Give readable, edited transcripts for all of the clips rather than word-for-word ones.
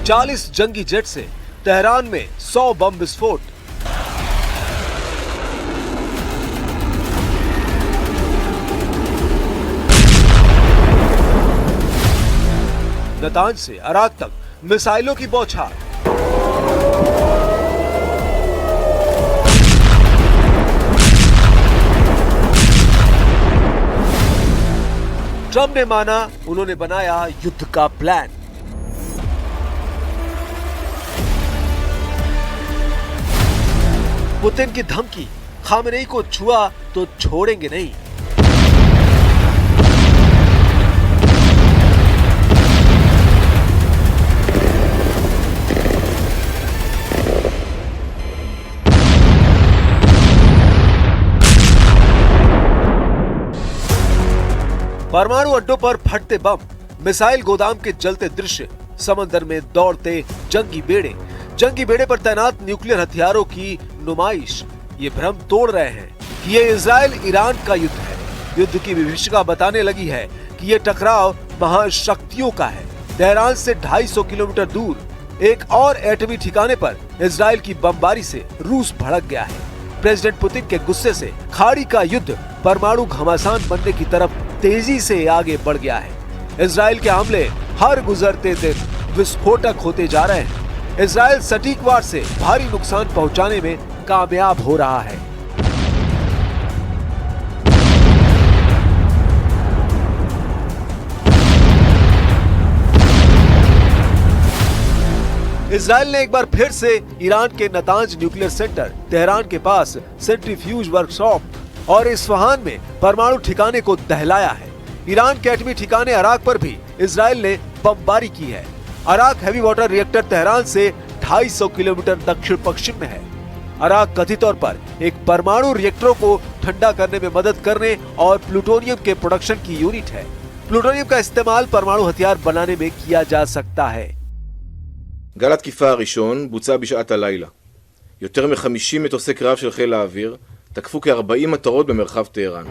40 जंगी jet से Tehran में 100 बम विस्फोट। नतांज से अराक तक मिसाइलों की बौछार। ट्रंप ने माना उन्होंने बनाया युद्ध का प्लान। पुतिन की धमकी, खामेनेई को छुआ तो छोड़ेंगे नहीं। परमाणु अड्डों पर फटते बम, मिसाइल गोदाम के जलते दृश्य, समंदर में दौड़ते जंगी बेड़े पर तैनात न्यूक्लियर हथियारों की नुमाइश ये भ्रम तोड़ रहे हैं कि ये इजराइल ईरान का युद्ध है। युद्ध की विभीषिका बताने लगी है कि ये टकराव महाशक्तियों का है। तेहरान से 250 किलोमीटर दूर एक और एटमी ठिकाने पर इजराइल की बमबारी से रूस भड़क गया है। प्रेसिडेंट पुतिन के गुस्से से खाड़ी का युद्ध परमाणु घमासान बनने की तरफ तेजी से आगे बढ़ गया है। इजराइल के हमले हर गुजरते दिन विस्फोटक होते जा रहे हैं। इजराइल सटीक वार से भारी नुकसान पहुंचाने में कामयाब हो रहा है। इजराइल ने एक बार फिर से ईरान के नतांज न्यूक्लियर सेंटर, तेहरान के पास सेंट्रीफ्यूज वर्कशॉप और इस्फहान में परमाणु ठिकाने को दहलाया है। ईरान के एटमी ठिकाने अराक पर भी इजराइल ने बमबारी की है। अराक हैवी वाटर रिएक्टर तेहरान से 250 किलोमीटर दक्षिण पश्चिम में है। अराक कथित तौर पर एक परमाणु रिएक्टरों को ठंडा करने में मदद करने और प्लूटोनियम के प्रोडक्शन की यूनिट है। प्लूटोनियम का इस्तेमाल परमाणु हथियार बनाने में किया जा सकता है। גל התקיפה הראשון בוצע בשעת הלילה. יותר מ-50 מטוסי קרב של חיל האוויר תקפו כ-40 מטרות במרחב טהרן.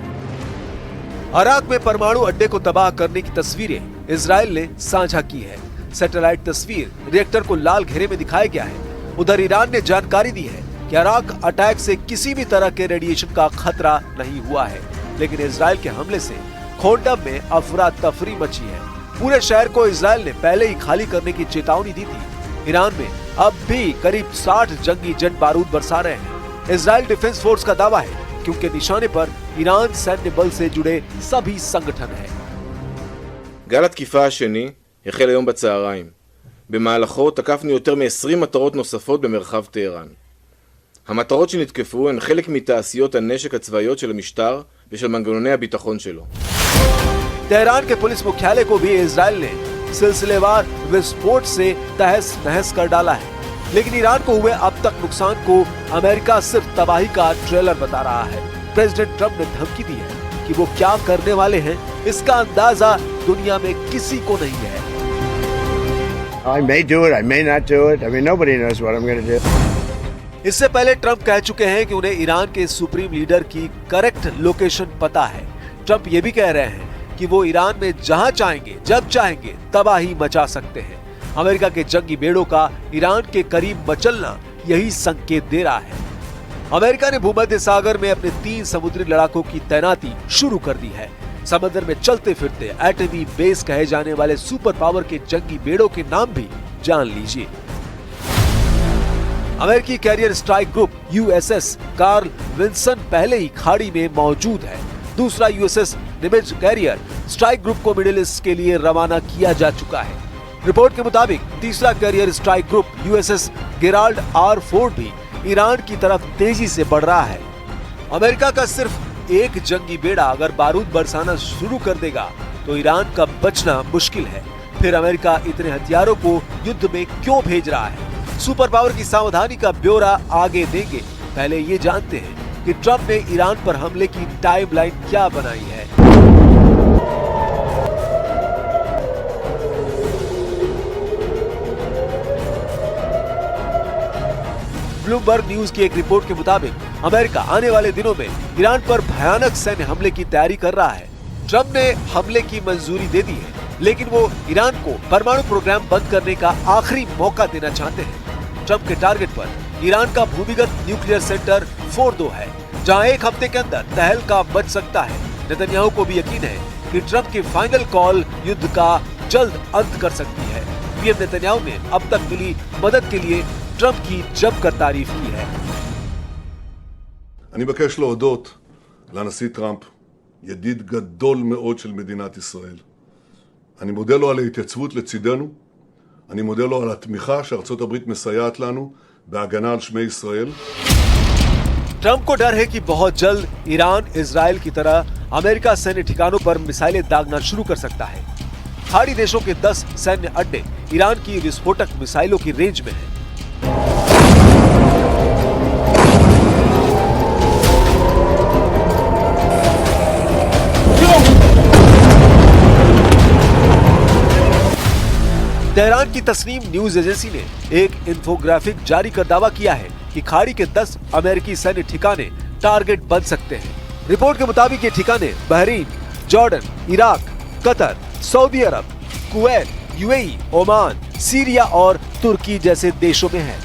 अराक में परमाणु अड्डे को तबाह करने की तस्वीरें इजराइल ने साझा की है। सैटेलाइट तस्वीर रिएक्टर को लाल घेरे में दिखाया गया है। उधर ईरान ने जानकारी दी है कि अराक अटैक से किसी भी तरह के रेडिएशन का खतरा नहीं हुआ है, लेकिन इजराइल के हमले से खोंडम में अफरा तफरी मची है। पूरे शहर को इजराइल ने पहले ही खाली करने की चेतावनी दी थी। ईरान में अब भी करीब 60 जंगी जेट बारूद बरसा रहे हैं। इजराइल डिफेंस फोर्स का दावा है कि उनके निशाने पर ईरान सैन्य बल से जुड़े सभी संगठन हैं। גל התקיפה השני החל היום בצהריים. במהלכו תקפנו יותר מ-20 מטרות נוספות במרחב טהרן. המטרות שנתקפו הן חלק מתעשיות הנשק הצבאיות של המשטר ושל מנגנוני הביטחון שלו. तेहरान के पुलिस मुख्यालय को भी इजराइल ने सिलसिलेवार विस्फोट से तहस नहस कर डाला है, लेकिन ईरान को हुए अब तक नुकसान को अमेरिका सिर्फ तबाही का ट्रेलर बता रहा है। प्रेसिडेंट ट्रंप ने धमकी दी है कि वो क्या करने वाले हैं, इसका अंदाजा दुनिया में किसी को नहीं है। I may do it, I may not do it. I mean, nobody knows what I'm going to do. इससे पहले ट्रंप कह चुके हैं कि उन्हें ईरान के सुप्रीम लीडर की करेक्ट लोकेशन पता है। ट्रंप ये भी कह रहे हैं कि वो ईरान में जहां चाहेंगे, जब चाहेंगे तबाही मचा सकते हैं। अमेरिका के जंगी बेड़ों का ईरान के करीब मचलना यही संकेत दे रहा है। अमेरिका ने भूमध्य सागर में अपने 3 समुद्री लड़ाकों की तैनाती शुरू कर दी है। समंदर में चलते फिरते एटमी बेस कहे जाने वाले सुपर पावर के जंगी बेड़ों के नाम भी जान लीजिए। अमेरिकी carrier strike group USS Carl Wilson पहले ही खाड़ी में मौजूद है। दूसरा यूएसएस निमित्ज कैरियर स्ट्राइक ग्रुप को मिडिल ईस्ट के लिए रवाना किया जा चुका है। रिपोर्ट के मुताबिक तीसरा carrier strike group USS Gerald R Ford भी ईरान की तरफ तेजी से बढ़ रहा है। अमेरिका का सिर्फ एक जंगी बेड़ा अगर बारूद बरसाना शुरू कर देगा तो ईरान का बचना मुश्किल है। फिर अमेरिका इतने हथियारों को युद्ध में क्यों भेज रहा है? सुपर पावर की सावधानी का ब्यौरा आगे देंगे। पहले ये जानते हैं कि ट्रंप ने ईरान पर हमले की टाइमलाइन क्या बनाई है। ब्लूमबर्ग न्यूज की एक रिपोर्ट के मुताबिक अमेरिका आने वाले दिनों में ईरान पर भयानक सैन्य हमले की तैयारी कर रहा है। ट्रंप ने हमले की मंजूरी दे दी है, लेकिन वो ईरान को परमाणु प्रोग्राम बंद करने का आखिरी मौका देना चाहते हैं। ट्रंप के टारगेट पर ईरान का भूमिगत न्यूक्लियर सेंटर फोर्डो है, जहां एक हफ्ते के अंदर तहलका मच सकता है। नेतन्याहू को भी यकीन है कि ट्रंप की फाइनल कॉल युद्ध का जल्द अंत कर सकती है। पीएम नेतन्याहू ने अब तक मिली मदद के लिए ट्रंप की जमकर तारीफ की है। אני מבקש להודות לנשיא טראמפ, ידיד גדול מאוד של מדינת ישראל. אני מודה לו על ההתייצבות לצידנו, אני מודה לו על התמיכה שארצות הברית מסייעת לנו בהגנה על שמי ישראל. ट्रंप को डर है कि बहुत जल्द ईरान इजराइल की तरह अमेरिका सैन्य ठिकानों पर मिसाइलें दागना शुरू कर सकता है। खाड़ी देशों के 10 सैन्य अड्डे ईरान की विस्फोटक मिसाइलों की रेंज में हैं। तेहरान की तस्नीम न्यूज एजेंसी ने एक इंफोग्राफिक जारी कर दावा किया है कि खाड़ी के 10 अमेरिकी सैन्य ठिकाने टारगेट बन सकते हैं। रिपोर्ट के मुताबिक ये ठिकाने Bahrain, Jordan, Iraq, Qatar, Saudi अरब, कुवैत, यूएई, ओमान, सीरिया और तुर्की जैसे देशों में है।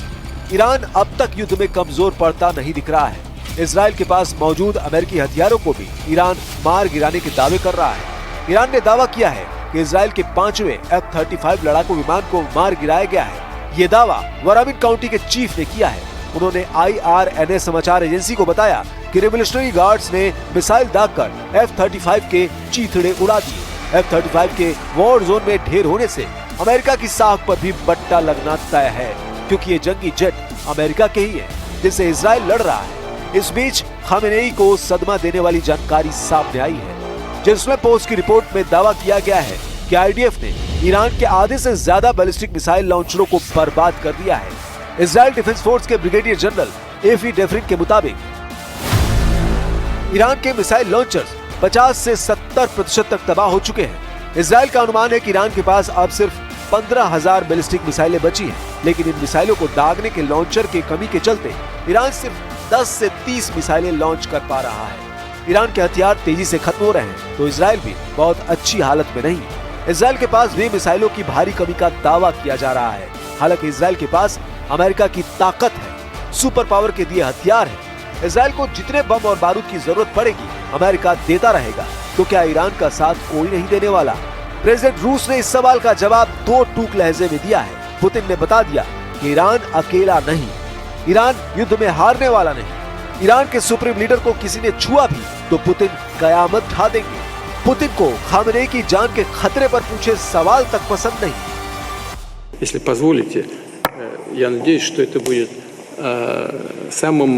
ईरान अब तक युद्ध में कमजोर पड़ता नहीं दिख रहा है। इजराइल के पास मौजूद अमेरिकी हथियारों को भी ईरान मार गिराने के दावे कर रहा है। ईरान ने दावा किया है कि इजराइल के 5वें F-35 लड़ाकू विमान को मार गिराया गया है। ये दावा वराबिन काउंटी के चीफ ने किया है। उन्होंने IRNA समाचार एजेंसी को बताया कि रेवोल्यूशनरी गार्ड्स ने मिसाइल दागकर F-35 के चीथड़े उड़ा दिए। F-35 के वॉर जोन में ढेर होने से अमेरिका की साख पर भी बट्टा लगना तय है, क्योंकि ये जंगी जेट अमेरिका के ही है जिससे इजराइल लड़ रहा है। इस बीच खामेनेई को सदमा देने वाली जानकारी सामने आई है। जेरूसलम पोस्ट की रिपोर्ट में दावा किया गया है कि IDF ने ईरान के आधे से ज्यादा बैलिस्टिक मिसाइल लॉन्चरों को बर्बाद कर दिया है। इजराइल डिफेंस फोर्स के ब्रिगेडियर जनरल एफी डेफरिन के मुताबिक ईरान के मिसाइल लॉन्चर्स 50 से 70% तक तबाह हो चुके हैं। इजराइल का अनुमान है कि ईरान के पास अब सिर्फ 15,000 बैलिस्टिक मिसाइलें बची हैं, लेकिन इन मिसाइलों को दागने के लॉन्चर के कमी के चलते ईरान सिर्फ 10 से 30 मिसाइलें लॉन्च कर पा रहा है। ईरान के हथियार तेजी से खत्म हो रहे हैं, तो इजराइल भी बहुत अच्छी हालत में नहीं। इजराइल के पास भी मिसाइलों की भारी कमी का दावा किया जा रहा है। हालांकि इजराइल के पास अमेरिका की ताकत है, सुपर पावर के दिए हथियार है। इजराइल को जितने बम और बारूद की जरूरत पड़ेगी अमेरिका देता रहेगा, तो क्या ईरान का साथ कोई नहीं देने वाला? प्रेसिडेंट रूस ने इस सवाल का जवाब 2 टूक लहजे में दिया है। पुतिन ने बता दिया कि ईरान अकेला नहीं, ईरान युद्ध में हारने वाला नहीं। ईरान के सुप्रीम लीडर को किसी ने छुआ भी तो पुतिन कयामत ढा देंगे। पुतिन को खामेनेई की जान के खतरे पर पूछे सवाल तक पसंद नहीं। Если позволите, я надеюсь, что это будет самым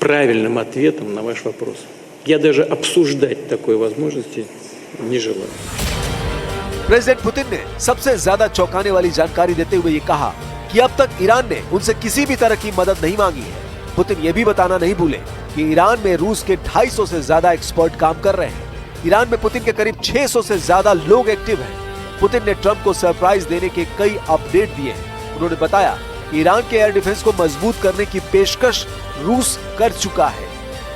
правильным ответом на ваш вопрос. Я даже обсуждать такой возможности не желаю. प्रेसिडेंट पुतिन ने सबसे ज्यादा चौंकाने वाली जानकारी देते हुए ये कहा कि अब तक ईरान ने उनसे किसी भी तरह की मदद नहीं मांगी है। पुतिन ये भी बताना नहीं भूले कि ईरान में रूस के 250 से ज्यादा एक्सपर्ट काम कर रहे हैं। ईरान में पुतिन के करीब 600 से ज्यादा लोग एक्टिव हैं। पुतिन ने ट्रंप को सरप्राइज देने के कई अपडेट दिए हैं। उन्होंने बताया कि ईरान के एयर डिफेंस को मजबूत करने की पेशकश रूस कर चुका है।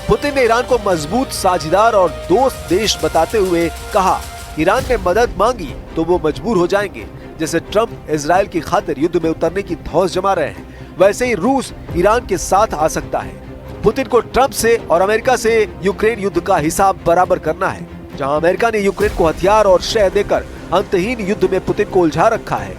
पुतिन ने ईरान को मजबूत साझेदार और दोस्त देश बताते हुए कहा, ईरान ने मदद मांगी तो वो मजबूर हो जाएंगे। जैसे ट्रंप इजराइल की खातिर युद्ध में उतरने की धौंस जमा रहे हैं, वैसे ही रूस ईरान के साथ आ सकता है। पुतिन को ट्रंप से और अमेरिका से यूक्रेन युद्ध का हिसाब बराबर करना है। जहां अमेरिका ने यूक्रेन को हथियार और शह देकर अंतहीन युद्ध में पुतिन को उलझा रखा है,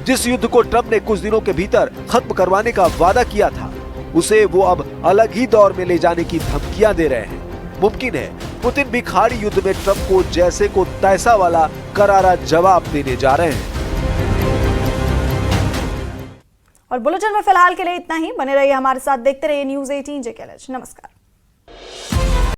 जिस युद्ध को ट्रंप ने कुछ दिनों के भीतर खत्म करवाने का वादा किया था, उसे वो अब अलग ही दौर में ले जाने की धमकियां दे रहे हैं। मुमकिन है पुतिन भी खाड़ी युद्ध में ट्रंप को जैसे को तैसा वाला करारा जवाब देने जा रहे हैं। और बुलेटिन में फिलहाल के लिए इतना ही। बने रहिए हमारे साथ, देखते रहिए न्यूज़ 18 JKLH। नमस्कार।